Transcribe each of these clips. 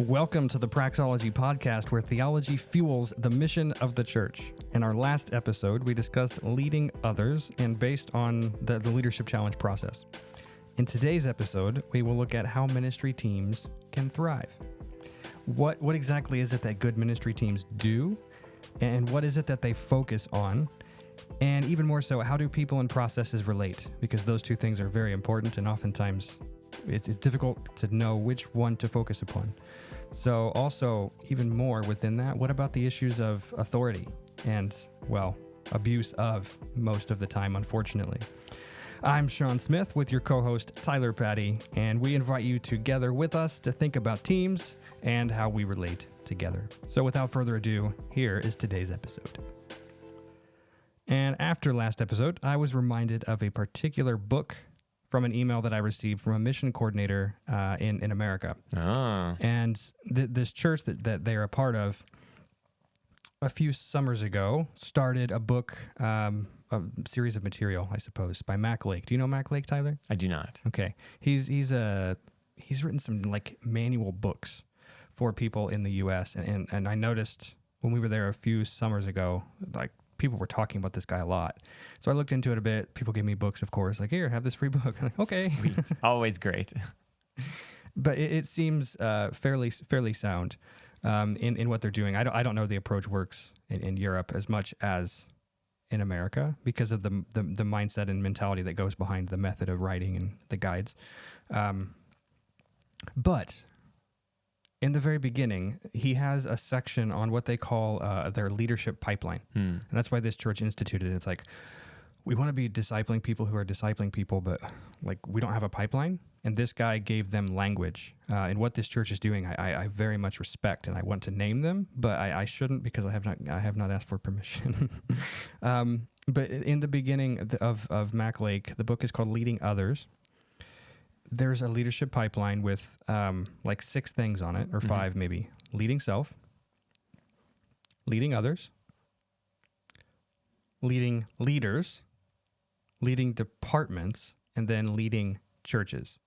Welcome to the Praxology Podcast, where theology fuels the mission of the church. In our last episode, we discussed leading others and based on the leadership challenge process. In today's episode, we will look at how ministry teams can thrive. What exactly is it that good ministry teams do? And what is it that they focus on? And even more so, how do people and processes relate? Because those two things are very important, and oftentimes it's difficult to know which one to focus upon. So also, even more within that, what about the issues of authority and, well, abuse of most of the time, unfortunately? I'm Sean Smith with your co-host Tyler Patty, and we invite you to gather with us to think about teams and how we relate together. So without further ado, here is today's episode. And after last episode, I was reminded of a particular book from an email that I received from a mission coordinator in America. Oh. And this church that they are a part of, a few summers ago, started a book, a series of material, I suppose, by Mac Lake. Do you know Mac Lake, Tyler? I do not. Okay. He's written some like manual books for people in the U.S. And I noticed when we were there a few summers ago, like, people were talking about this guy a lot. So I looked into it a bit. People gave me books, of course, like, here, have this free book. I'm like, okay. Sweet. Always great. But it seems fairly sound in what they're doing. I don't know the approach works in Europe as much as in America because of the mindset and mentality that goes behind the method of writing and the guides. But in the very beginning, he has a section on what they call their leadership pipeline. And that's why this church instituted it. It's like, we want to be discipling people who are discipling people, but like we don't have a pipeline. And this guy gave them language. And what this church is doing, I very much respect, and I want to name them, but I shouldn't because I have not asked for permission. But in the beginning of Mac Lake, the book is called Leading Others. There's a leadership pipeline with like 6 things on it, or 5 maybe. Leading self, leading others, leading leaders, leading departments, and then leading churches.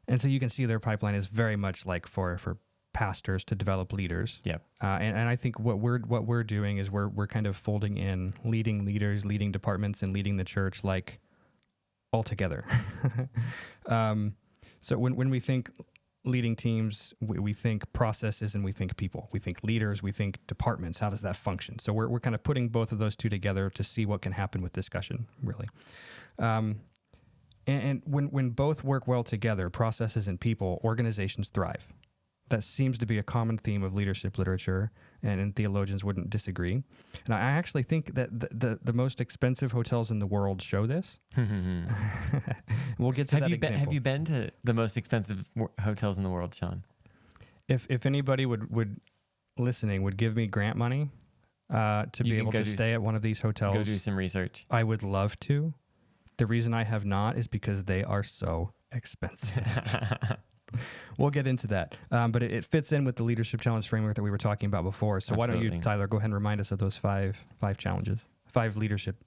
And so you can see their pipeline is very much like for pastors to develop leaders. Yep. And I think what we're doing is we're kind of folding in leading leaders, leading departments, and leading the church like all together. So when we think leading teams, we think processes and we think people. We think leaders, we think departments. How does that function? So we're kind of putting both of those two together to see what can happen with discussion, really. And when both work well together, processes and people, organizations thrive. That seems to be a common theme of leadership literature, and theologians wouldn't disagree. And I actually think that the most expensive hotels in the world show this. We'll get to that example. Have you been to the most expensive hotels in the world, Sean? If anybody would give me grant money to be able to stay at one of these hotels, go do some research. I would love to. The reason I have not is because they are so expensive. We'll get into that. But it fits in with the leadership challenge framework that we were talking about before. So Absolutely. Why don't you, Tyler, go ahead and remind us of those five challenges, 5 leadership.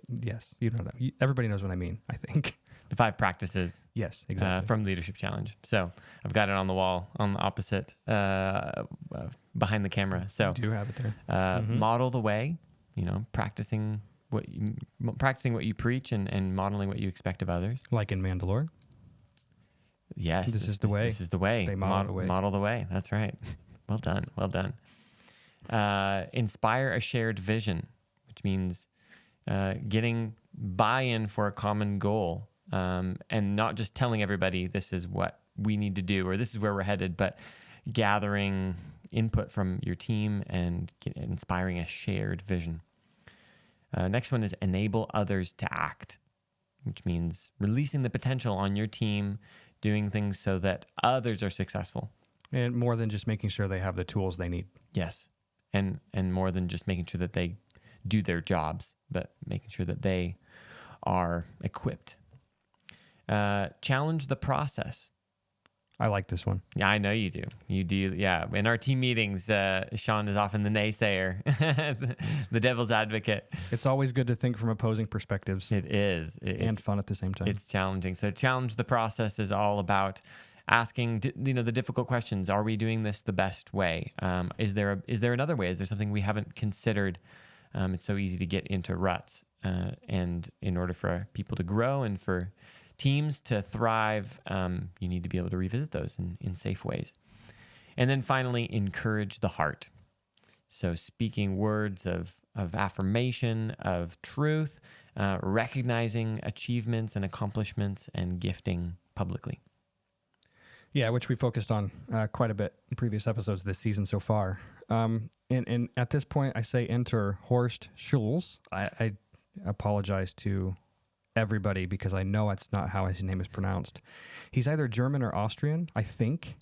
Yes, you know that. Everybody knows what I mean, I think. The 5 practices. Yes, exactly. From Leadership Challenge. So I've got it on the wall on the opposite, behind the camera. So you do have it there. Model the way, practicing what you preach and modeling what you expect of others. Like in Mandalore. Yes. This is the way. This is the way. They model the way. Model the way. That's right. Well done. Inspire a shared vision, which means getting buy-in for a common goal, and not just telling everybody this is what we need to do or this is where we're headed, but gathering input from your team and inspiring a shared vision. Next one is enable others to act, which means releasing the potential on your team, doing things so that others are successful. And more than just making sure they have the tools they need. Yes. And more than just making sure that they do their jobs, but making sure that they are equipped. Challenge the process. I like this one. Yeah, I know you do. You do. Yeah. In our team meetings, Sean is often the naysayer, the devil's advocate. It's always good to think from opposing perspectives. It is. And fun at the same time. It's challenging. So challenge the process is all about asking, the difficult questions. Are we doing this the best way? Is there another way? Is there something we haven't considered? It's so easy to get into ruts. And in order for people to grow and for teams to thrive, you need to be able to revisit those in safe ways. And then finally, encourage the heart. So speaking words of affirmation, of truth, recognizing achievements and accomplishments, and gifting publicly. Yeah, which we focused on quite a bit in previous episodes this season so far. And at this point, I say enter Horst Schulz. I apologize to everybody because I know it's not how his name is pronounced. He's either German or Austrian, I think,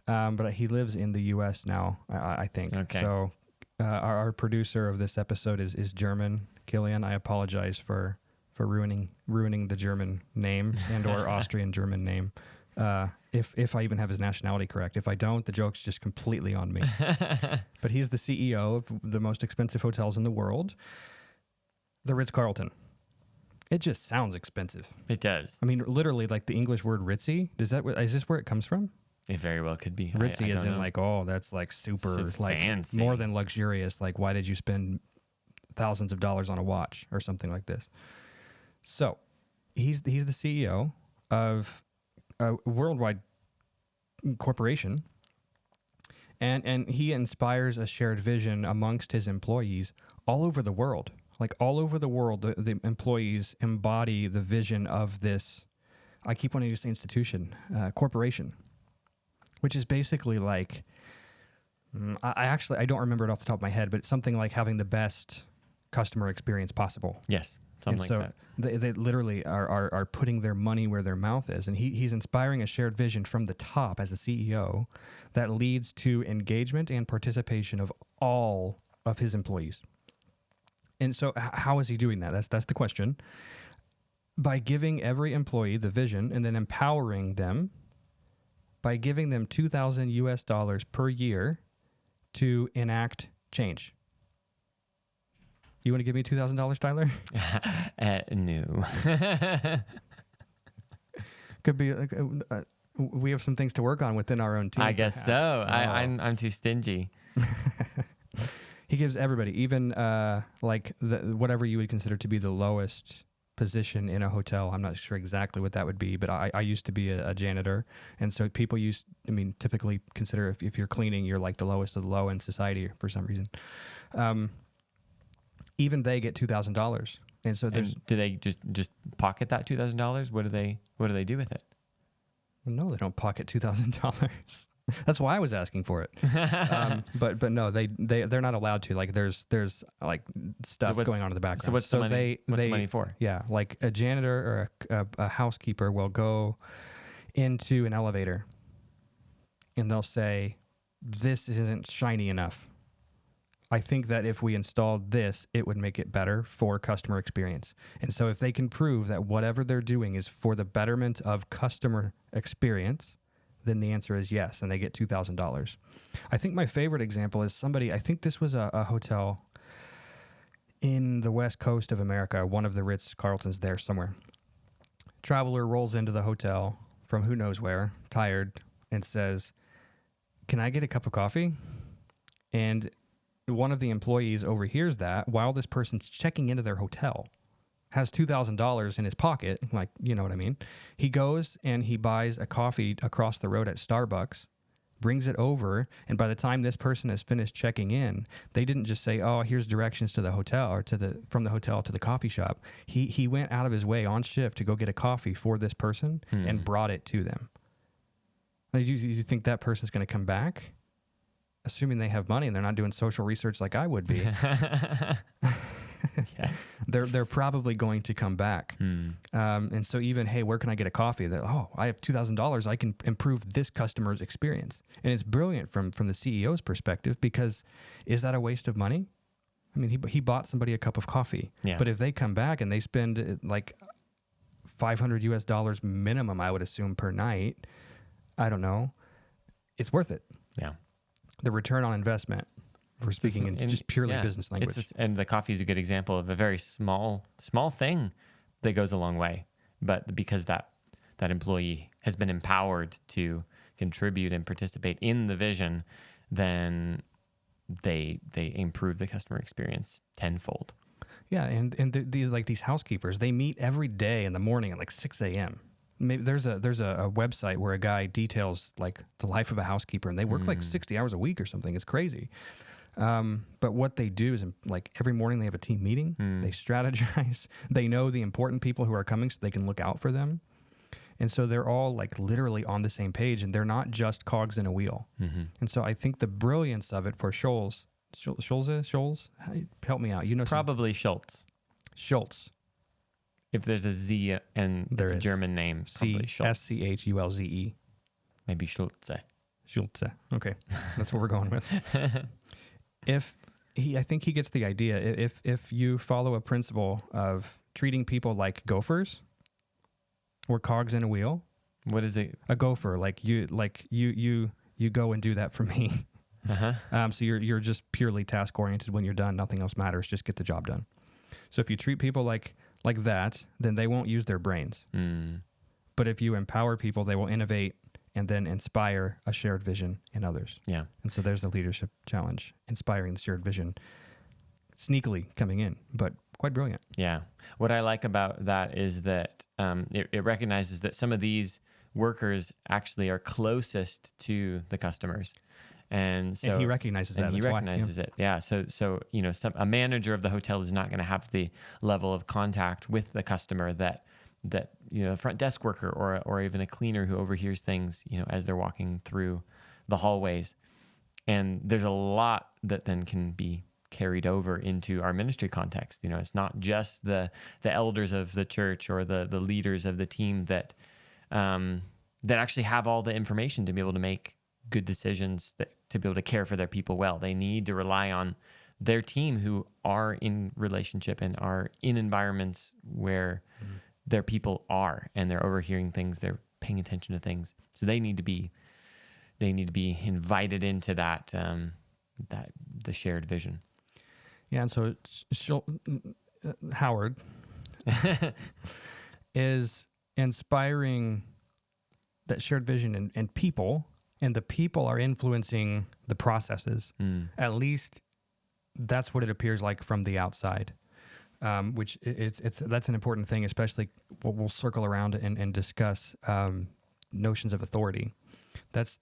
but he lives in the U.S. now, I think. Okay. So our producer of this episode is German, Killian. I apologize for ruining the German name and or Austrian German name. If I even have his nationality correct. If I don't, the joke's just completely on me. But he's the CEO of the most expensive hotels in the world, the Ritz-Carlton. It just sounds expensive. It does. I mean, literally, like the English word ritzy. Is this where it comes from? It very well could be. Ritzy I is in know. like, oh, that's like super, So like fancy. more than luxurious. Like, why did you spend thousands of dollars on a watch or something like this? So he's the CEO of a worldwide corporation, and he inspires a shared vision amongst his employees all over the world. Like all over the world, the employees embody the vision of this, I keep wanting to say institution, corporation, which is basically like, I don't remember it off the top of my head, but it's something like having the best customer experience possible. Yes, something like that. They literally are putting their money where their mouth is. And he's inspiring a shared vision from the top as a CEO that leads to engagement and participation of all of his employees. And so how is he doing that? That's the question. By giving every employee the vision and then empowering them by giving them $2,000 per year to enact change. You want to give me $2,000, Tyler? No. Could be. We have some things to work on within our own team. I guess perhaps. so. I'm too stingy. He gives everybody, even whatever you would consider to be the lowest position in a hotel. I'm not sure exactly what that would be, but I used to be a janitor, and so people typically consider if you're cleaning, you're like the lowest of the low in society for some reason. Even they get $2,000, and so there's. And do they just pocket that $2,000? What do they do with it? No, they don't pocket $2,000. That's why I was asking for it. But no, they're not allowed to. Like there's like stuff going on in the background. So what's the money? What's the money for? Yeah, like a janitor or a housekeeper will go into an elevator, and they'll say, "This isn't shiny enough. I think that if we installed this, it would make it better for customer experience." And so if they can prove that whatever they're doing is for the betterment of customer experience, then the answer is yes, and they get $2,000. I think my favorite example is I think this was a hotel in the west coast of America, one of the Ritz-Carltons there somewhere. Traveler rolls into the hotel from who knows where, tired, and says, "Can I get a cup of coffee?" And one of the employees overhears that while this person's checking into their hotel, has $2,000 in his pocket, like, you know what I mean? He goes and he buys a coffee across the road at Starbucks, brings it over, and by the time this person has finished checking in, they didn't just say, "Oh, here's directions to the hotel," or from the hotel to the coffee shop. He went out of his way on shift to go get a coffee for this person and brought it to them. You think that person's going to come back? Assuming they have money and they're not doing social research like I would be. Yes. They're probably going to come back. And so even, hey, where can I get a coffee? I have $2,000. I can improve this customer's experience. And it's brilliant from the CEO's perspective, because is that a waste of money? I mean, he bought somebody a cup of coffee. Yeah. But if they come back and they spend like $500 minimum, I would assume, per night, I don't know, it's worth it. Yeah. The return on investment. We're speaking in just purely business language. And the coffee is a good example of a very small thing that goes a long way. But because that that employee has been empowered to contribute and participate in the vision, then they improve the customer experience tenfold. Yeah, and the like these housekeepers, they meet every day in the morning at like 6 a.m. Maybe there's a website where a guy details like the life of a housekeeper, and they work like 60 hours a week or something. It's crazy. But what they do is like every morning they have a team meeting. They strategize. They know the important people who are coming so they can look out for them. And so they're all like literally on the same page, and they're not just cogs in a wheel. And so I think the brilliance of it for Scholes, help me out. You know, Probably Schultz. If there's a Z and it's a German name, probably Schultz. Schulze. Maybe Schultze. Okay, that's what we're going with. I think he gets the idea. If you follow a principle of treating people like gophers or cogs in a wheel. What is it? A gopher, like you go and do that for me. So you're just purely task oriented. When you're done, nothing else matters. Just get the job done. So if you treat people like that, then they won't use their brains. But if you empower people, they will innovate and then inspire a shared vision in others. Yeah. And so there's the leadership challenge, inspiring the shared vision, sneakily coming in, but quite brilliant. Yeah. What I like about that is that it recognizes that some of these workers actually are closest to the customers. And so he recognizes that. He recognizes it. Yeah. So you know, a manager of the hotel is not going to have the level of contact with the customer that you know, a front desk worker or even a cleaner who overhears things, you know, as they're walking through the hallways. And there's a lot that then can be carried over into our ministry context. You know, it's not just the elders of the church or the leaders of the team that actually have all the information to be able to make good decisions, to be able to care for their people well. They need to rely on their team who are in relationship and are in environments where their people are, and they're overhearing things, they're paying attention to things. So they need to be invited into that the shared vision. Yeah, and so Howard is inspiring that shared vision and people, and the people are influencing the processes. At least that's what it appears like from the outside. Which that's an important thing, especially we'll circle around and discuss notions of authority. That's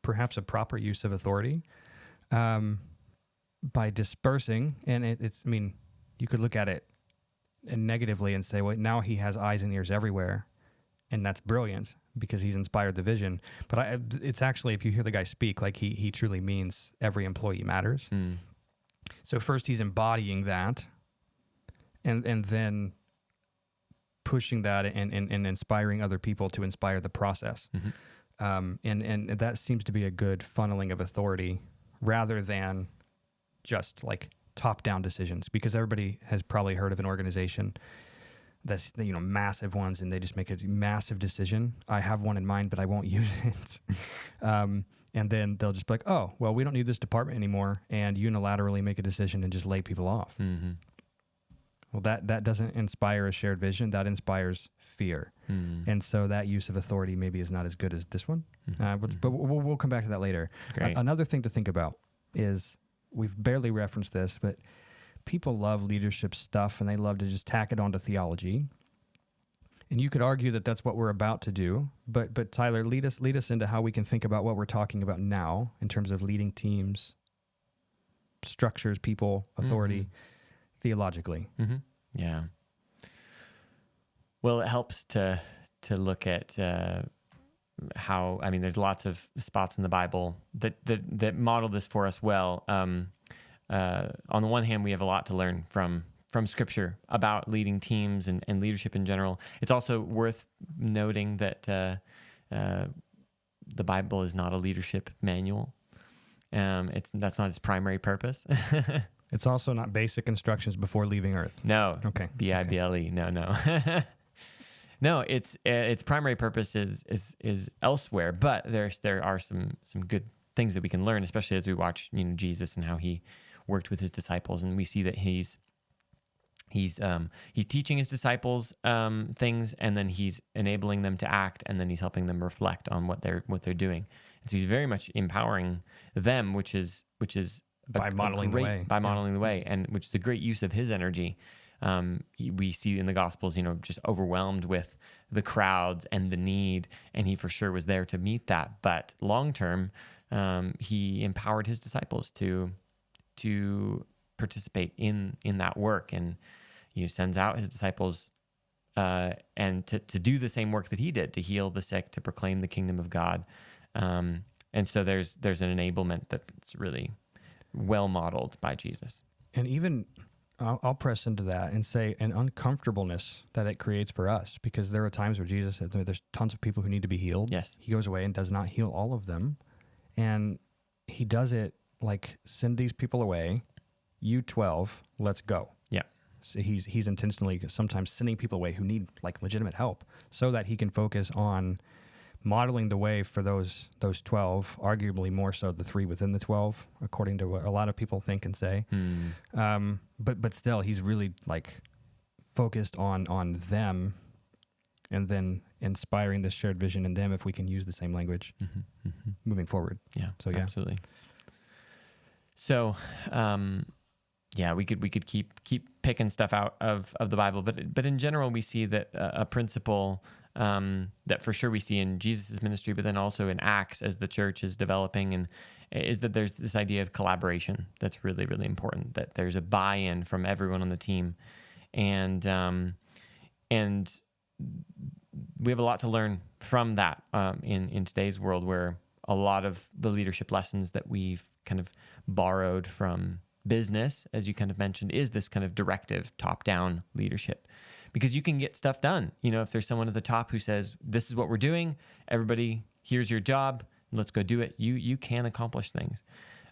perhaps a proper use of authority by dispersing, and it's. I mean, you could look at it negatively and say, well, now he has eyes and ears everywhere, and that's brilliant because he's inspired the vision. But it's actually, if you hear the guy speak, like he truly means every employee matters. So first he's embodying that. And then pushing that and inspiring other people to inspire the process. And that seems to be a good funneling of authority rather than just like top-down decisions, because everybody has probably heard of an organization that's, you know, massive ones, and they just make a massive decision. I have one in mind, but I won't use it. And then they'll just be like, oh, well, we don't need this department anymore, and unilaterally make a decision and just lay people off. Well, that doesn't inspire a shared vision. That inspires fear. And so that use of authority maybe is not as good as this one. But we'll come back to that later. Another thing to think about is, we've barely referenced this, but people love leadership stuff, and they love to just tack it onto theology. And you could argue that that's what we're about to do. But Tyler, lead us into how we can think about what we're talking about now in terms of leading teams, structures, people, authority. Theologically. Yeah. Well, it helps to look at how, I mean, there's lots of spots in the Bible that model this for us well. On the one hand, we have a lot to learn from Scripture about leading teams and leadership in general. It's also worth noting that the Bible is not a leadership manual. That's not its primary purpose. It's also not basic instructions before leaving Earth. No. Okay. Bible. No. No, its primary purpose is elsewhere, but there are some good things that we can learn, especially as we watch, you know, Jesus and how he worked with his disciples, and we see that he's He's teaching his disciples things, and then he's enabling them to act, and then he's helping them reflect on what they're doing. And so he's very much empowering them, which is By modeling the way. By modeling the way, and which is a great use of his energy. We see in the Gospels, just overwhelmed with the crowds and the need, and he for sure was there to meet that. But long term, he empowered his disciples to participate in that work, and he sends out his disciples and to do the same work that he did, to heal the sick, to proclaim the kingdom of God. And so there's an enablement that's really well modeled by Jesus. And even I'll press into that and say an uncomfortableness that it creates for us, because there are times where Jesus said there's tons of people who need to be healed. Yes. He goes away and does not heal all of them. And he does it like, send these people away, you 12, let's go. Yeah. So he's intentionally sometimes sending people away who need like legitimate help, so that he can focus on modeling the way for those 12, arguably more so the 3 within the 12, according to what a lot of people think and say. But still, he's really like focused on them, and then inspiring this shared vision in them, if we can use the same language moving forward. Yeah. So yeah, absolutely. So, we could keep picking stuff out of the Bible, but in general, we see that a principle that for sure we see in Jesus' ministry, but then also in Acts as the church is developing, and is that there's this idea of collaboration that's really, really important, that there's a buy-in from everyone on the team. And we have a lot to learn from that in today's world, where a lot of the leadership lessons that we've kind of borrowed from business, as you kind of mentioned, is this kind of directive, top-down leadership. Because you can get stuff done. If there's someone at the top who says, this is what we're doing, everybody, here's your job, let's go do it, you can accomplish things.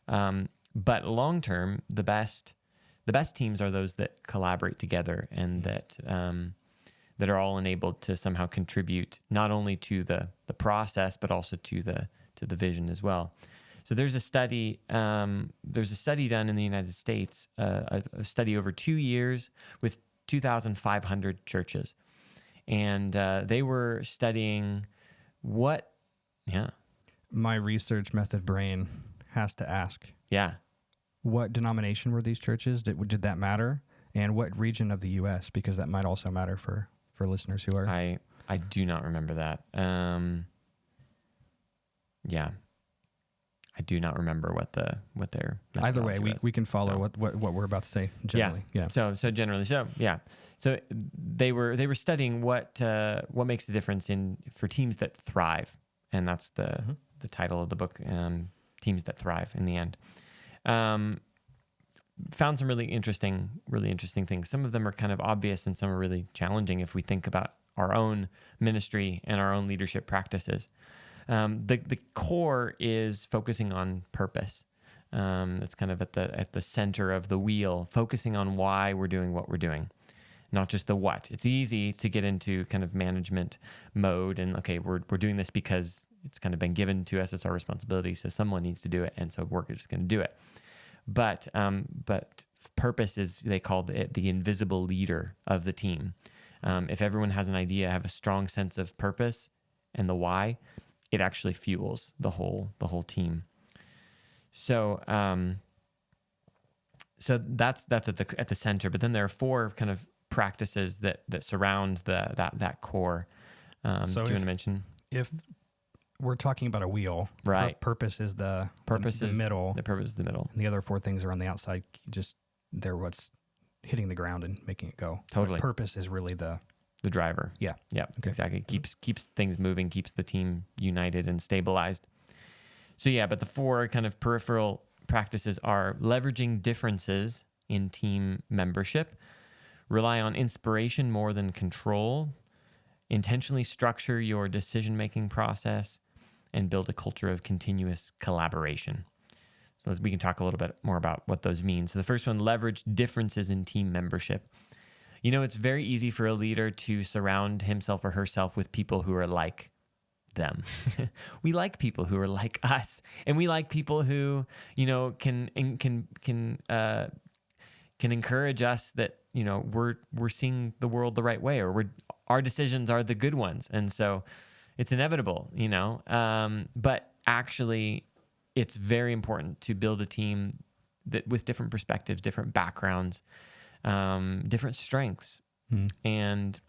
But long-term, the best teams are those that collaborate together, and that are all enabled to somehow contribute not only to the process, but also to the vision as well. So there's a study done in the United States, a study over 2 years with 2,500 churches. And they were studying what, my research method brain has to ask. Yeah. What denomination were these churches? Did that matter? And what region of the U.S.? Because that might also matter for listeners who are... I do not remember that. I do not remember what their either way we can follow what we're about to say generally. So generally, so they were studying what makes the difference for teams that thrive, and that's the title of the book, Teams That Thrive. In the end, found some really interesting things. Some of them are kind of obvious, and some are really challenging if we think about our own ministry and our own leadership practices. The core is focusing on purpose. It's kind of at the center of the wheel, focusing on why we're doing what we're doing, not just the what. It's easy to get into kind of management mode, and okay, we're doing this because it's kind of been given to us. It's our responsibility, so someone needs to do it, and so we're just going to do it. But purpose is, they call it the invisible leader of the team. If everyone has an idea, have a strong sense of purpose and the why, it actually fuels the whole team. So that's at the center. But then there are 4 kind of practices that surround that core. Do you want to mention? If we're talking about a wheel, right? Purpose is the middle. The purpose is the middle. And the other 4 things are on the outside. Just they're what's hitting the ground and making it go. Totally. But purpose is really the driver. Yeah. Okay. Exactly. Keeps things moving, keeps the team united and stabilized. So but the 4 kind of peripheral practices are leveraging differences in team membership, rely on inspiration more than control, intentionally structure your decision-making process, and build a culture of continuous collaboration. So we can talk a little bit more about what those mean. So the first one, leverage differences in team membership. It's very easy for a leader to surround himself or herself with people who are like them. We like people who are like us, and we like people who, can can encourage us that, we're seeing the world the right way, or our decisions are the good ones. And so it's inevitable, but actually it's very important to build a team that with different perspectives, different backgrounds, different strengths. And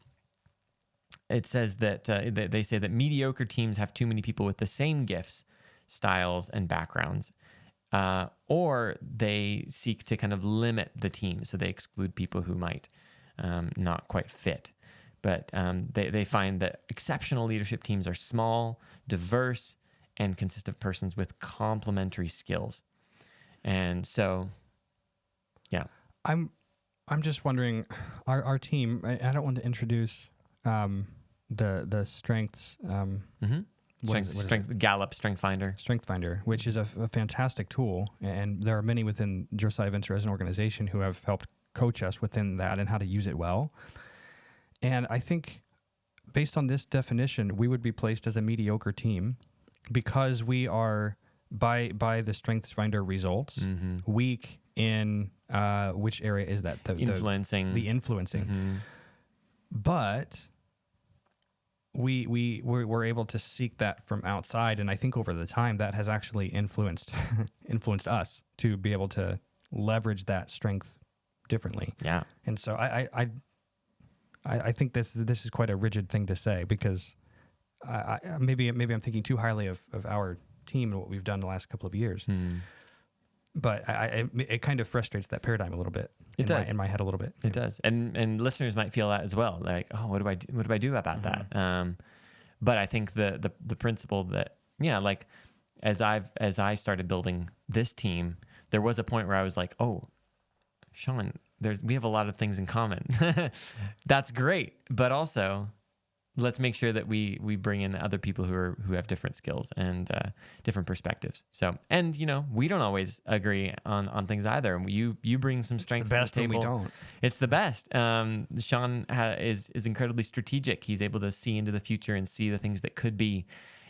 it says that they say that mediocre teams have too many people with the same gifts, styles, and backgrounds, or they seek to kind of limit the team, so they exclude people who might not quite fit. But they find that exceptional leadership teams are small, diverse, and consist of persons with complementary skills. And so, yeah. I'm just wondering, our team, I don't want to introduce the strengths. Gallup Strength Finder. Strength Finder, which is a fantastic tool. And there are many within Josiah Venture as an organization who have helped coach us within that and how to use it well. And I think based on this definition, we would be placed as a mediocre team because we are, by the Strengths Finder results, weak in which area is that? The influencing. Mm-hmm. But we're able to seek that from outside, and I think over the time that has actually influenced us to be able to leverage that strength differently. Yeah. And so I think this is quite a rigid thing to say, because maybe I'm thinking too highly of our team and what we've done the last couple of years. But it kind of frustrates that paradigm a little bit. In my head a little bit. It does, and listeners might feel that as well. Like, oh, what do I do about that? But I think the principle that, like as I started building this team, there was a point where I was like, oh, Sean, we have a lot of things in common. That's great, but also let's make sure that we bring in other people who have different skills and different perspectives. So, and we don't always agree on things either. You bring some strengths to the table. When we don't. It's the best. Sean is incredibly strategic. He's able to see into the future and see the things that could be,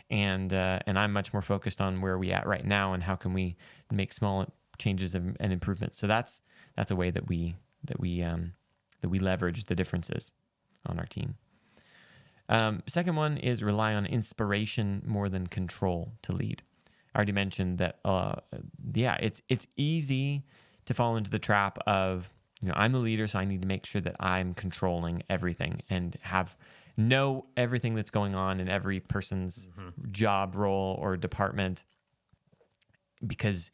and I'm much more focused on where we at right now and how can we make small changes and improvements. So that's a way that we leverage the differences on our team. Second one is rely on inspiration more than control to lead. I already mentioned that, it's easy to fall into the trap of, I'm the leader, so I need to make sure that I'm controlling everything and know everything that's going on in every person's job role or department. Because,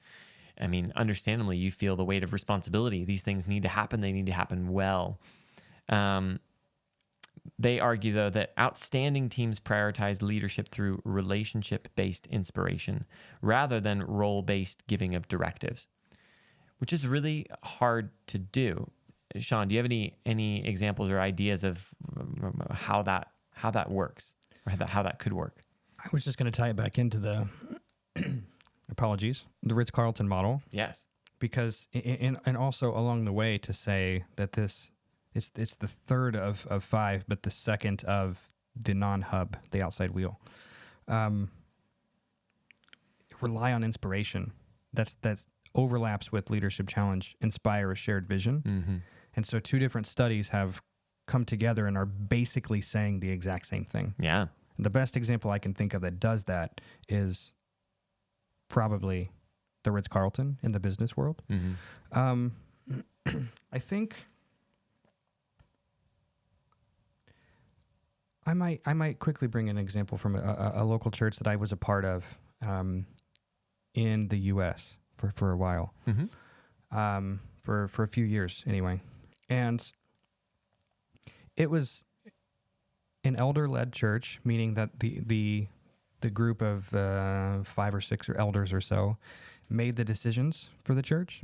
understandably, you feel the weight of responsibility. These things need to happen. They need to happen well. They argue, though, that outstanding teams prioritize leadership through relationship-based inspiration rather than role-based giving of directives, which is really hard to do. Sean, do you have any examples or ideas of how that works, or how that could work? I was just going to tie it back into the the Ritz-Carlton model. Yes, because and also along the way to say that this. It's the third of five, but the second of the non-hub, the outside wheel. Rely on inspiration. That's overlaps with Leadership Challenge, inspire a shared vision. And so two different studies have come together and are basically saying the exact same thing. Yeah. The best example I can think of that does that is probably the Ritz-Carlton in the business world. I think... I might quickly bring an example from a local church that I was a part of in the U.S. for a while, for a few years anyway, and it was an elder-led church, meaning that the group of 5 or 6 elders or so made the decisions for the church,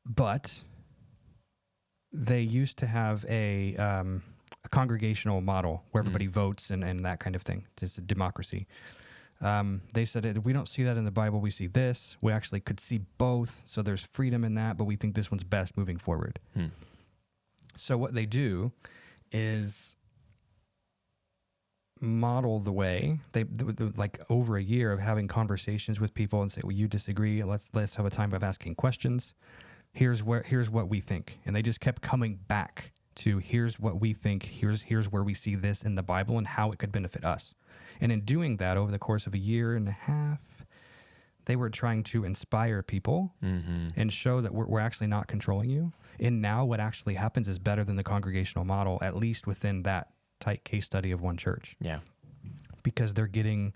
but they used to have a congregational model where everybody votes and that kind of thing. It's a democracy. They said, we don't see that in the Bible. We see this. We actually could see both. So there's freedom in that, but we think this one's best moving forward. So what they do is model the way they like over a year of having conversations with people and say, well, you disagree. Let's have a time of asking questions. here's what we think. And they just kept coming back to here's what we think, here's where we see this in the Bible and how it could benefit us. And in doing that over the course of a year and a half, they were trying to inspire people and show that we're actually not controlling you. And now what actually happens is better than the congregational model, at least within that tight case study of one church. Yeah. Because they're getting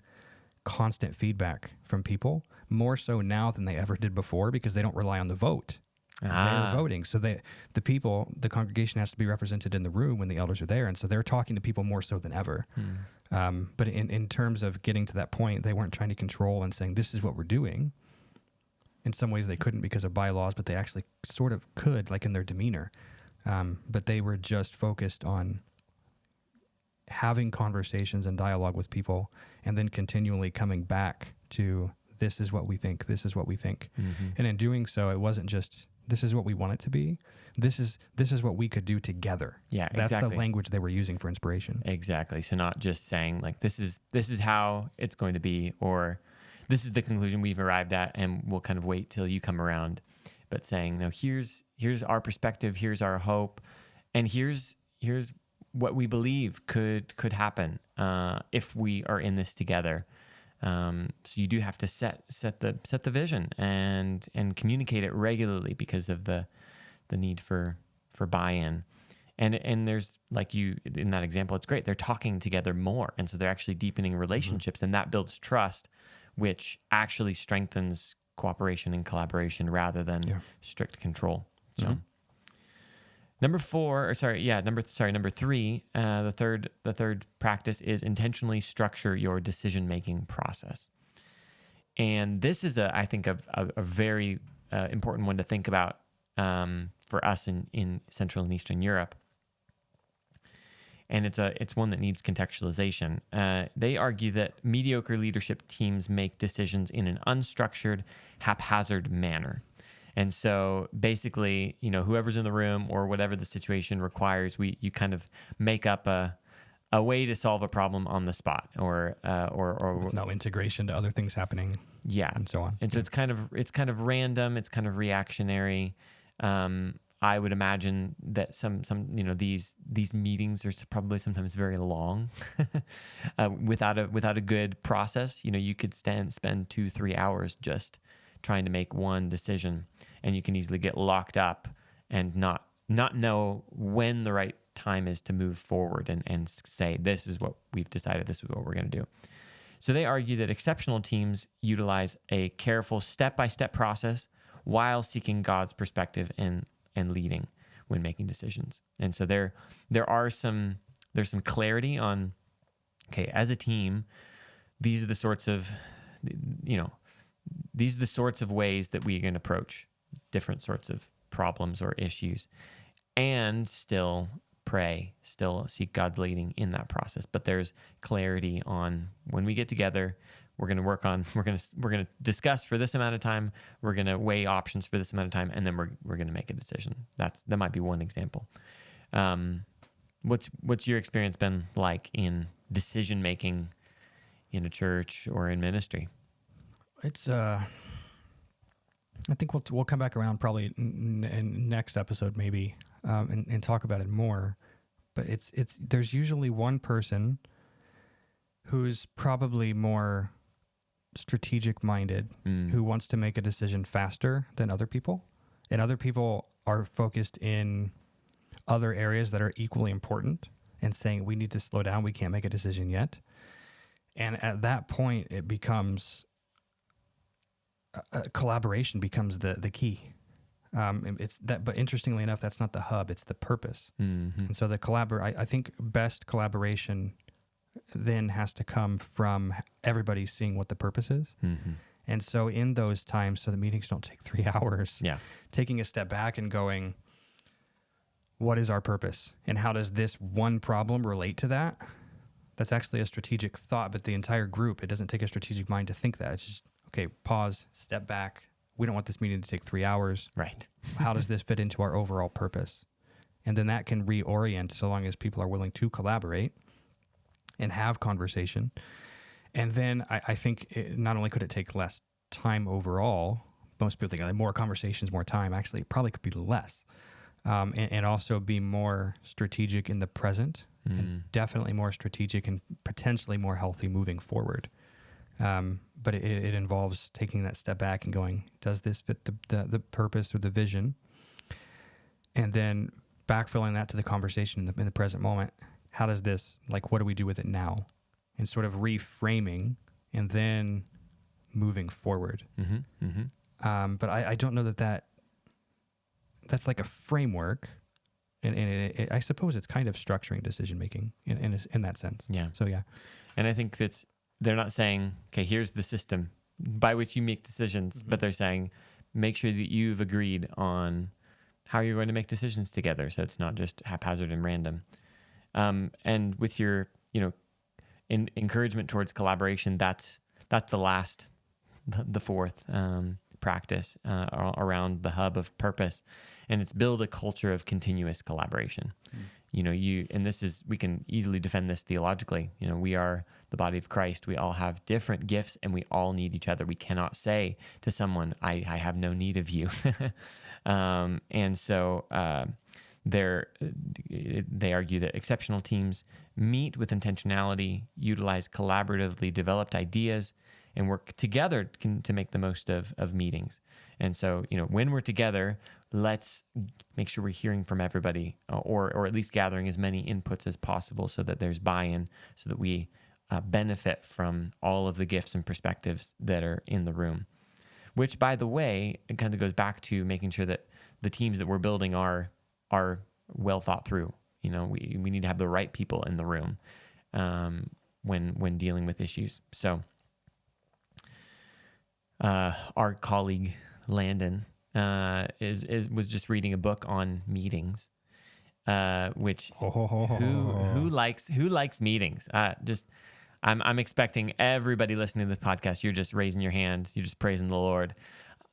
constant feedback from people, more so now than they ever did before, because they don't rely on the vote. They're voting. So the congregation has to be represented in the room when the elders are there. And so they're talking to people more so than ever. But in terms of getting to that point, they weren't trying to control and saying, this is what we're doing. In some ways they couldn't because of bylaws, but they actually sort of could, like in their demeanor. But they were just focused on having conversations and dialogue with people and then continually coming back to, this is what we think, this is what we think. And in doing so, it wasn't just, this is what we want it to be. This is what we could do together. Yeah, That's exactly. the language they were using for inspiration. Exactly. So not just saying like, this is how it's going to be, or this is the conclusion we've arrived at and we'll kind of wait till you come around, but saying, no, here's our perspective, here's our hope, and here's what we believe could happen if we are in this together. So you do have to set the vision and communicate it regularly because of the need for buy-in. And there's, like you in that example, it's great. They're talking together more, and so they're actually deepening relationships, and that builds trust, which actually strengthens cooperation and collaboration rather than strict control. So number three, the third practice is intentionally structure your decision-making process. And this is I think a very important one to think about for us in Central and Eastern Europe. And it's one that needs contextualization. They argue that mediocre leadership teams make decisions in an unstructured, haphazard manner. And so basically, whoever's in the room or whatever the situation requires, you kind of make up a way to solve a problem on the spot, or with no integration to other things happening. Yeah, and so on. And so it's kind of random. It's kind of reactionary. I would imagine that some these meetings are probably sometimes very long, without a good process. You could spend 2-3 hours just trying to make one decision, and you can easily get locked up and not know when the right time is to move forward and say, this is what we've decided, this is what we're going to do. So they argue that exceptional teams utilize a careful step-by-step process while seeking God's perspective and leading when making decisions. And so there's some clarity on, okay, as a team, these are the sorts of ways that we can approach different sorts of problems or issues, and still pray, still seek God's leading in that process. But there's clarity on, when we get together, we're going to discuss for this amount of time, we're going to weigh options for this amount of time, and then we're going to make a decision. That might be one example. What's your experience been like in decision making in a church or in ministry? It's I think we'll come back around probably in next episode maybe, and talk about it more. But there's usually one person who's probably more strategic minded, who wants to make a decision faster than other people, and other people are focused in other areas that are equally important and saying, we need to slow down, we can't make a decision yet. And at that point, it becomes collaboration becomes the key. It's that, but interestingly enough, that's not the hub; it's the purpose. And so I think best collaboration then has to come from everybody seeing what the purpose is. And so in those times, so the meetings don't take 3 hours. Taking a step back and going, what is our purpose, and how does this one problem relate to that? That's actually a strategic thought, but the entire group, it doesn't take a strategic mind to think that. It's just, okay, pause, step back. We don't want this meeting to take 3 hours. Right. How does this fit into our overall purpose? And then that can reorient, so long as people are willing to collaborate and have conversation. And then I think not only could it take less time overall, most people think like, more conversations, more time. Actually, it probably could be less. And also be more strategic in the present, and definitely more strategic and potentially more healthy moving forward. But it involves taking that step back and going, does this fit the purpose or the vision? And then backfilling that to the conversation in the present moment. How does this, like, what do we do with it now? And sort of reframing and then moving forward. But I don't know that's like a framework, and I suppose it's kind of structuring decision making in that sense. Yeah. So yeah, and I think they're not saying, okay, here's the system by which you make decisions, but they're saying, make sure that you've agreed on how you're going to make decisions together, so it's not just haphazard and random. And with your, encouragement towards collaboration, that's the fourth practice around the hub of purpose, and it's build a culture of continuous collaboration. We can easily defend this theologically. We are the body of Christ. We all have different gifts, and we all need each other. We cannot say to someone, I have no need of you. And so they argue that exceptional teams meet with intentionality, utilize collaboratively developed ideas, and work together to make the most of meetings. And so, when we're together, let's make sure we're hearing from everybody, or at least gathering as many inputs as possible so that there's buy-in, so that we benefit from all of the gifts and perspectives that are in the room. Which, by the way, it kind of goes back to making sure that the teams that we're building are well thought through. We need to have the right people in the room when dealing with issues. So our colleague Landon was just reading a book on meetings, which who likes meetings? I'm expecting everybody listening to this podcast, you're just raising your hand, you're just praising the Lord.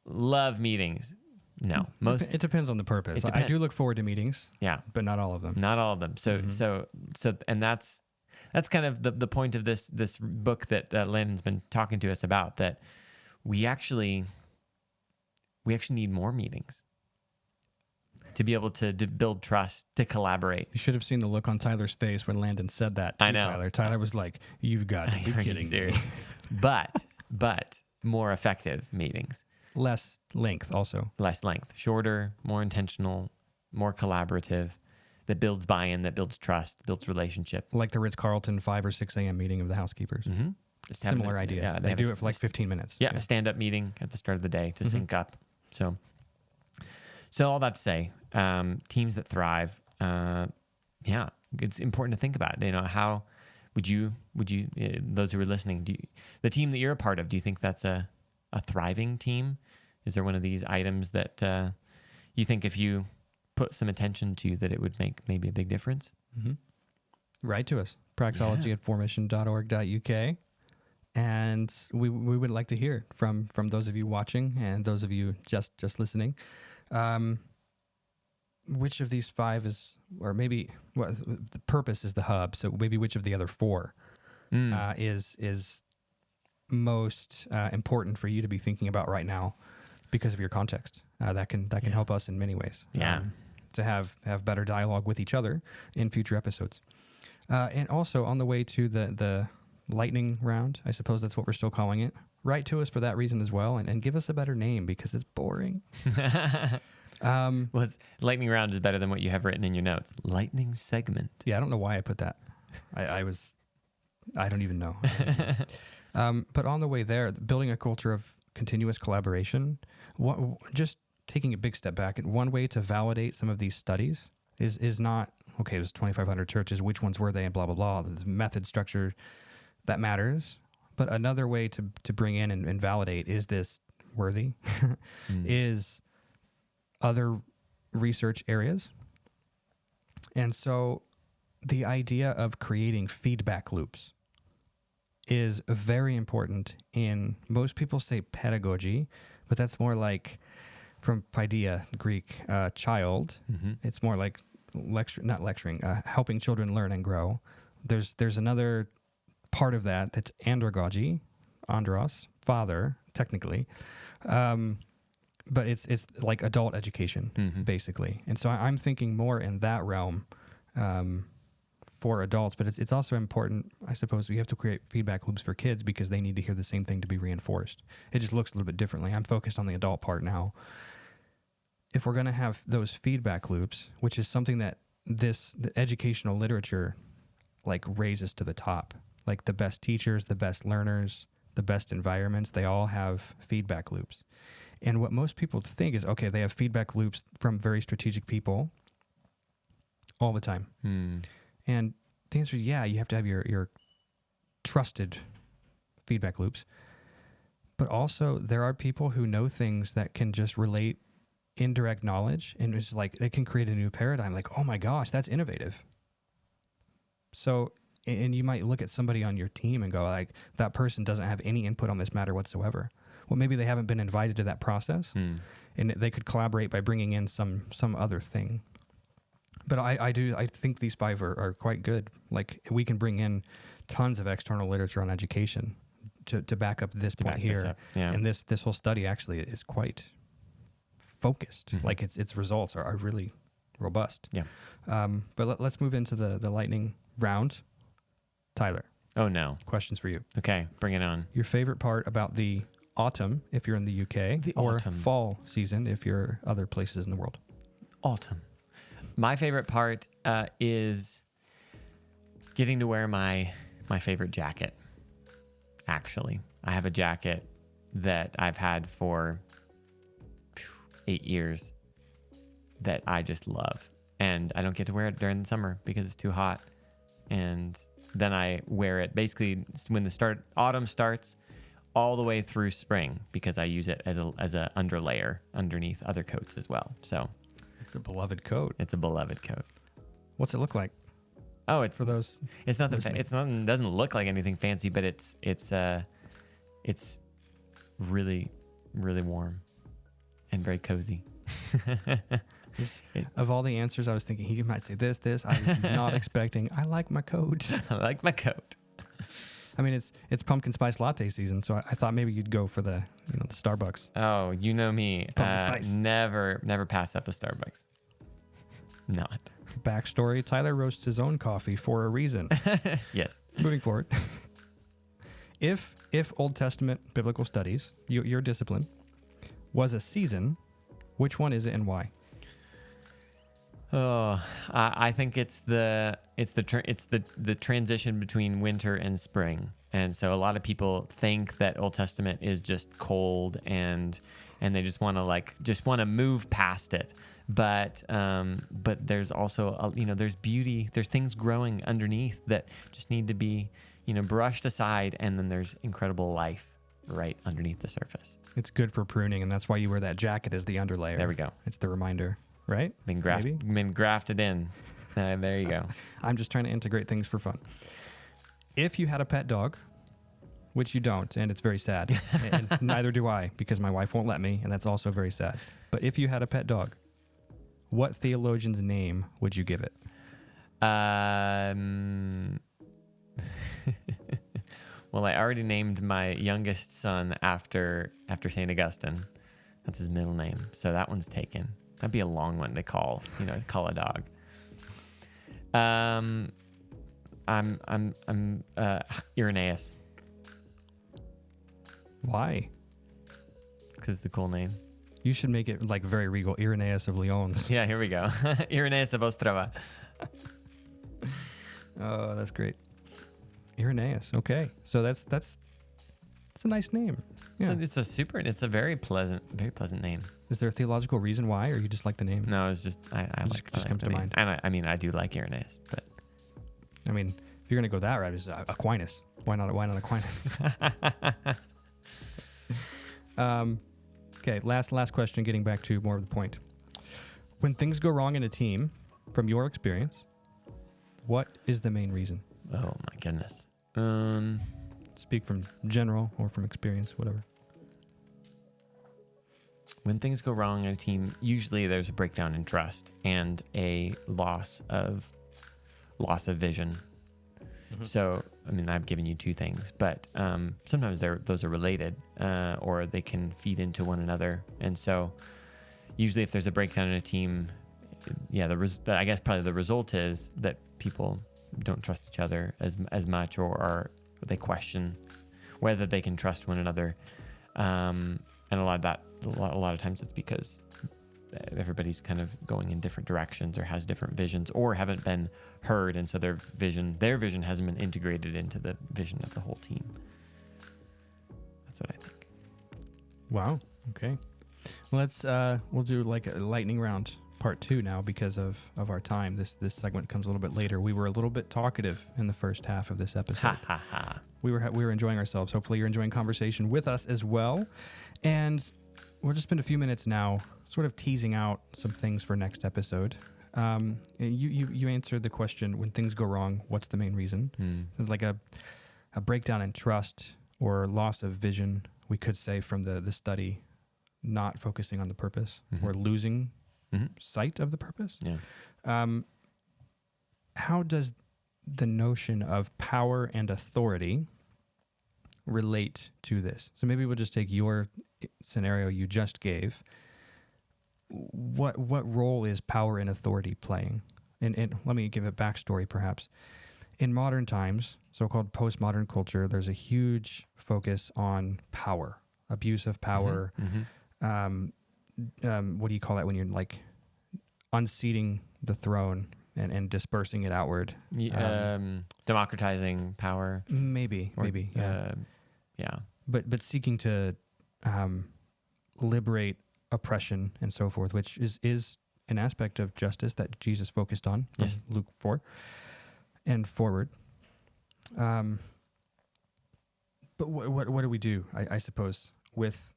Love meetings. No, it depends on the purpose. I do look forward to meetings. Yeah, but not all of them. Not all of them. So, and that's kind of the point of this book that Landon's been talking to us about. That we actually need more meetings to be able to build trust, to collaborate. You should have seen the look on Tyler's face when Landon said that to I know. Tyler. Tyler was like, "You've got to be kidding me." But more effective meetings. Less length also. Less length. Shorter, more intentional, more collaborative, that builds buy-in, that builds trust, builds relationship. Like the Ritz-Carlton 5 or 6 a.m. meeting of the housekeepers. Mm-hmm. Similar idea. Yeah, they do it for like 15 minutes. Yeah, a stand-up meeting at the start of the day to sync up. So all that to say, teams that thrive, it's important to think about. How would you those who are listening, the team that you're a part of, do you think that's a thriving team? Is there one of these items that you think if you put some attention to, that it would make maybe a big difference? Mm-hmm. Write to us, praxology@formmission.org.uk. And we would like to hear from those of you watching and those of you just listening. Which of these 5 is, or maybe the purpose is the hub. So maybe which of the other 4 is most important for you to be thinking about right now because of your context. That can help us in many ways. To have better dialogue with each other in future episodes. And also on the way to the lightning round, I suppose that's what we're still calling it. Write to us for that reason as well, and give us a better name because it's boring. Well, lightning round is better than what you have written in your notes. Lightning segment. Yeah, I don't know why I put that. I don't even know. But on the way there, building a culture of continuous collaboration, just taking a big step back, and one way to validate some of these studies is not, okay, there's 2,500 churches, which ones were they, and blah, blah, blah. The method structure, that matters. But another way to bring in and validate, is this worthy? Is other research areas. And so the idea of creating feedback loops is very important in, most people say pedagogy, but that's more like from paideia, Greek, child. Mm-hmm. It's more like helping children learn and grow. There's another part of that's andragogy, andros, father, technically. but it's like adult education, basically. And so I'm thinking more in that realm for adults, but it's also important, I suppose, we have to create feedback loops for kids because they need to hear the same thing to be reinforced. It just looks a little bit differently. I'm focused on the adult part now. If we're going to have those feedback loops, which is something that the educational literature like raises to the top, like the best teachers, the best learners, the best environments, they all have feedback loops. And what most people think is, okay, they have feedback loops from very strategic people all the time. And the answer is, yeah, you have to have your trusted feedback loops. But also there are people who know things that can just relate indirect knowledge, and it's like it can create a new paradigm. Like, oh my gosh, that's innovative. So, and you might look at somebody on your team and go like, that person doesn't have any input on this matter whatsoever. Well, maybe they haven't been invited to that process, and they could collaborate by bringing in some other thing. But I think these 5 are quite good. Like, we can bring in tons of external literature on education to back up this point here. Yeah. And this whole study actually is quite focused. Like its results are really robust. Yeah. But let's move into the lightning round. Tyler. Oh no. Questions for you. Okay, bring it on. Your favorite part about the autumn, if you're in the UK, or autumn. fall season, if you're other places in the world? Autumn. My favorite part is getting to wear my favorite jacket. Actually, I have a jacket that I've had for 8 years that I just love. And I don't get to wear it during the summer because it's too hot. And then I wear it basically when the autumn starts all the way through spring because I use it as a underlayer underneath other coats as well. So it's a beloved coat. It's a beloved coat. What's it look like? Oh, it's for those. It's nothing. Doesn't look like anything fancy, but it's really, really warm and very cozy. Of all the answers, I was thinking he might say this. I was not expecting. I like my coat. I like my coat. I mean, it's pumpkin spice latte season, so I thought maybe you'd go for the Starbucks. Oh, you know me. Pumpkin spice. Never pass up a Starbucks. Not. Backstory: Tyler roasts his own coffee for a reason. Yes. Moving forward. If Old Testament biblical studies, your discipline, was a season, which one is it and why? Oh, I think it's the transition between winter and spring, and so a lot of people think that Old Testament is just cold and they just want to move past it, but there's also there's beauty, there's things growing underneath that just need to be brushed aside, and then there's incredible life right underneath the surface. It's good for pruning, and that's why you wear that jacket as the underlayer. There we go. It's the reminder. Right? Been grafted in. There you go. I'm just trying to integrate things for fun. If you had a pet dog, which you don't, and it's very sad, and neither do I, because my wife won't let me, and that's also very sad. But if you had a pet dog, what theologian's name would you give it? Well, I already named my youngest son after St. Augustine. That's his middle name, so that one's taken. That'd be a long one to call a dog. I'm Irenaeus. Why? Because it's a cool name. You should make it like very regal. Irenaeus of Lyons. Yeah, here we go. Irenaeus of Ostrava. Oh, that's great. Irenaeus. Okay, so that's a nice name. Yeah. It's a very pleasant name. Is there a theological reason why, or you just like the name? No, it's just I like just comes to mind. And I do like Irenaeus, but I mean, if you're gonna go that route, it's Aquinas. Why not Aquinas? Okay, last question. Getting back to more of the point. When things go wrong in a team, from your experience, what is the main reason? Oh my goodness. Speak from general or from experience, whatever. When things go wrong in a team, usually there's a breakdown in trust and a loss of vision. Mm-hmm. So I mean, I've given you two things, but sometimes those are related, or they can feed into one another. And so usually if there's a breakdown in a team, I guess probably the result is that people don't trust each other as much, or they question whether they can trust one another. And a lot of times it's because everybody's kind of going in different directions or has different visions or haven't been heard, and so their vision hasn't been integrated into the vision of the whole team. That's what I think. Wow. Okay. Well, we'll do like a lightning round part 2 now because of our time. This segment comes a little bit later. We were a little bit talkative in the first half of this episode. Ha ha ha. We were enjoying ourselves. Hopefully you're enjoying conversation with us as well. And we'll just spend a few minutes now sort of teasing out some things for next episode. You answered the question, when things go wrong, what's the main reason? Like a breakdown in trust or loss of vision, we could say, from the study, not focusing on the purpose or losing sight of the purpose. Yeah. How does the notion of power and authority relate to this? So maybe we'll just take your scenario you just gave. What role is power and authority playing? And let me give a backstory, perhaps. In modern times, so-called postmodern culture, there's a huge focus on power, abuse of power. What do you call that when you're like unseating the throne and dispersing it outward? Democratizing power. Maybe. Yeah. Yeah. But seeking to liberate oppression and so forth, which is an aspect of justice that Jesus focused on from Luke 4 and forward. But what do we do, I suppose, with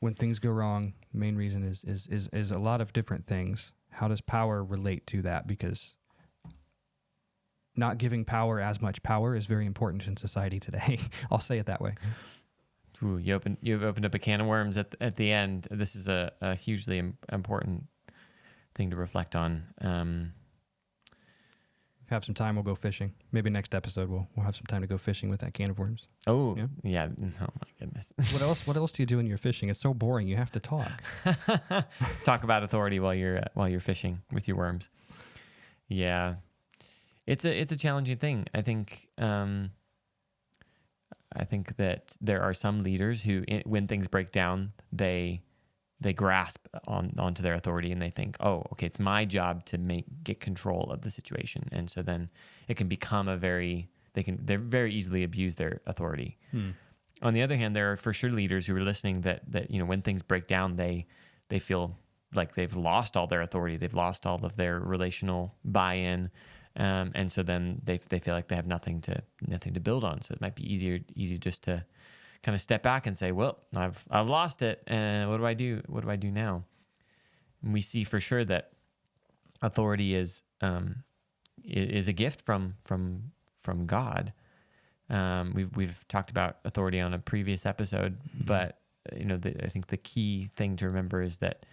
when things go wrong? Main reason is a lot of different things. How does power relate to that? Because not giving power as much power is very important in society today. I'll say it that way. Ooh, you've opened up a can of worms at the end. This is a hugely important thing to reflect on. Have some time, we'll go fishing. Maybe next episode we'll have some time to go fishing with that can of worms. Oh, yeah. Oh my goodness. What else do you do when you're fishing? It's so boring. You have to talk. Let's talk about authority while you're fishing with your worms. Yeah. It's a challenging thing. I think that there are some leaders who, when things break down, they grasp onto their authority and they think, oh, okay, it's my job to get control of the situation, and so then it can become they very easily abuse their authority. On the other hand, there are for sure leaders who are listening that when things break down, they feel like they've lost all their authority, they've lost all of their relational buy-in. And so then they feel like they have nothing to build on. So it might be easy just to kind of step back and say, well, I've lost it. And what do I do? What do I do now? And we see for sure that authority is a gift from God. We've talked about authority on a previous episode, but I think the key thing to remember is that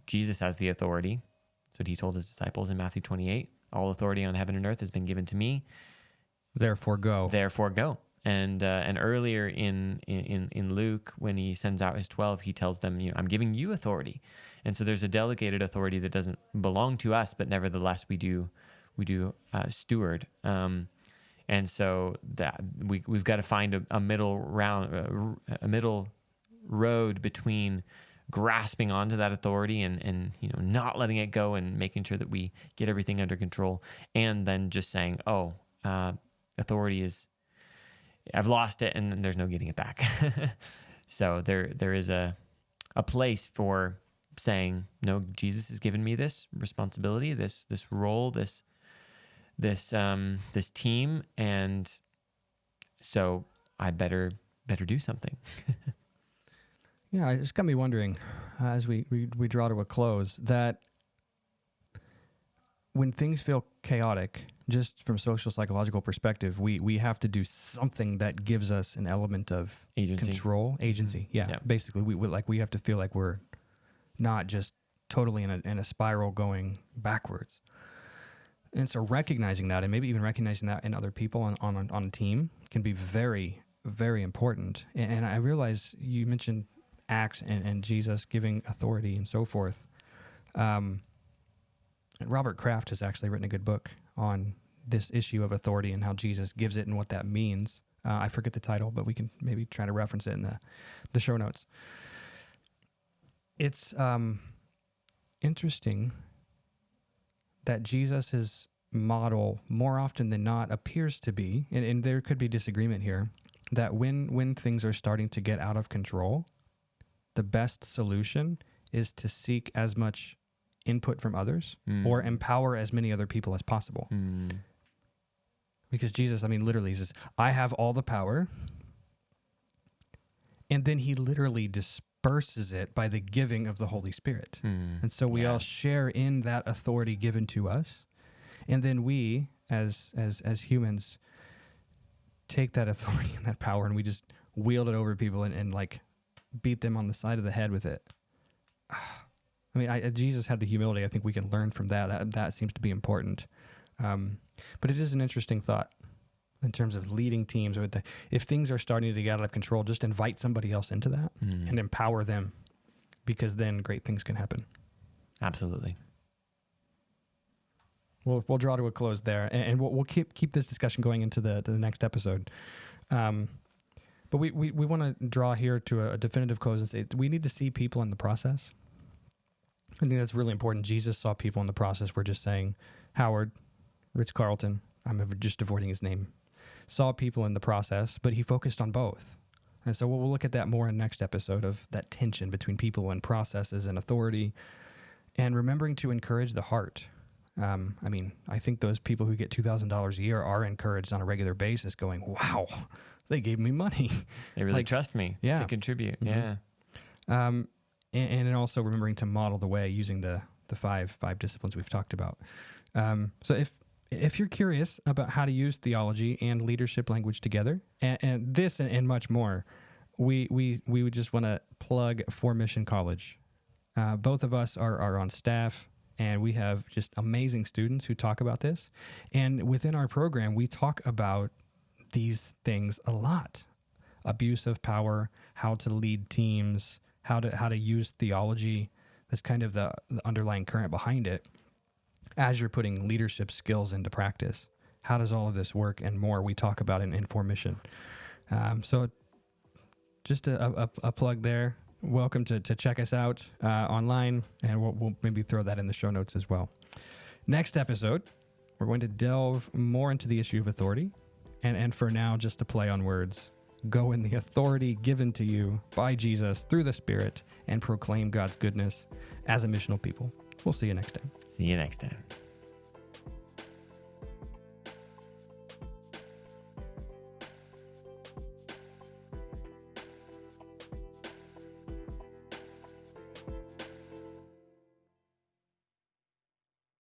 Jesus has the authority. That's what he told his disciples in Matthew 28. All authority on heaven and earth has been given to me. Therefore go. And earlier in Luke, when he sends out his 12, he tells them, I'm giving you authority. And so there's a delegated authority that doesn't belong to us, but nevertheless we do steward. And so that we've got to find a middle road between grasping onto that authority and not letting it go and making sure that we get everything under control, and then just saying, authority is, I've lost it and there's no getting it back. So there is a place for saying, no, Jesus has given me this responsibility, this role, this team, and so I better do something. Yeah, it's got me wondering, as we draw to a close, that when things feel chaotic, just from social psychological perspective, we have to do something that gives us an element of control, agency. Yeah. Basically, we have to feel like we're not just totally in a spiral going backwards. And so recognizing that, and maybe even recognizing that in other people on a team, can be very, very important. And I realize you mentioned Acts and Jesus giving authority and so forth. Robert Kraft has actually written a good book on this issue of authority and how Jesus gives it and what that means. I forget the title, but we can maybe try to reference it in the show notes. It's interesting that Jesus' model, more often than not, appears to be, and there could be disagreement here, that when things are starting to get out of control, the best solution is to seek as much input from others or empower as many other people as possible. Because Jesus, literally says, I have all the power. And then he literally disperses it by the giving of the Holy Spirit. And so we all share in that authority given to us. And then we, as humans, take that authority and that power and we just wield it over people and like beat them on the side of the head with it. Jesus had the humility. I think we can learn from that. That seems to be important. But it is an interesting thought in terms of leading teams. If things are starting to get out of control, just invite somebody else into that and empower them, because then great things can happen. Absolutely. We'll draw to a close there, and we'll keep this discussion going into the next episode. But we want to draw here to a definitive close and say we need to see people in the process. I think that's really important. Jesus saw people in the process. We're just saying Howard, Ritz-Carlton, I'm just avoiding his name, saw people in the process, but he focused on both. And so we'll look at that more in the next episode, of that tension between people and processes and authority, and remembering to encourage the heart. I think those people who get $2,000 a year are encouraged on a regular basis, going, wow, they gave me money. They really trust me to contribute. Mm-hmm. Yeah. And also remembering to model the way using the five disciplines we've talked about. So if you're curious about how to use theology and leadership language together, and this and much more, we would just want to plug For Mission College. Both of us are on staff, and we have just amazing students who talk about this. And within our program, we talk about these things a lot: abuse of power, how to lead teams, how to use theology. That's kind of the underlying current behind it. As you're putting leadership skills into practice, how does all of this work and more? We talk about in For Mission. So just a plug there. Welcome to check us out online, and we'll maybe throw that in the show notes as well. Next episode, we're going to delve more into the issue of authority. And for now, just to play on words, go in the authority given to you by Jesus through the Spirit and proclaim God's goodness as a missional people. We'll see you next time. See you next time.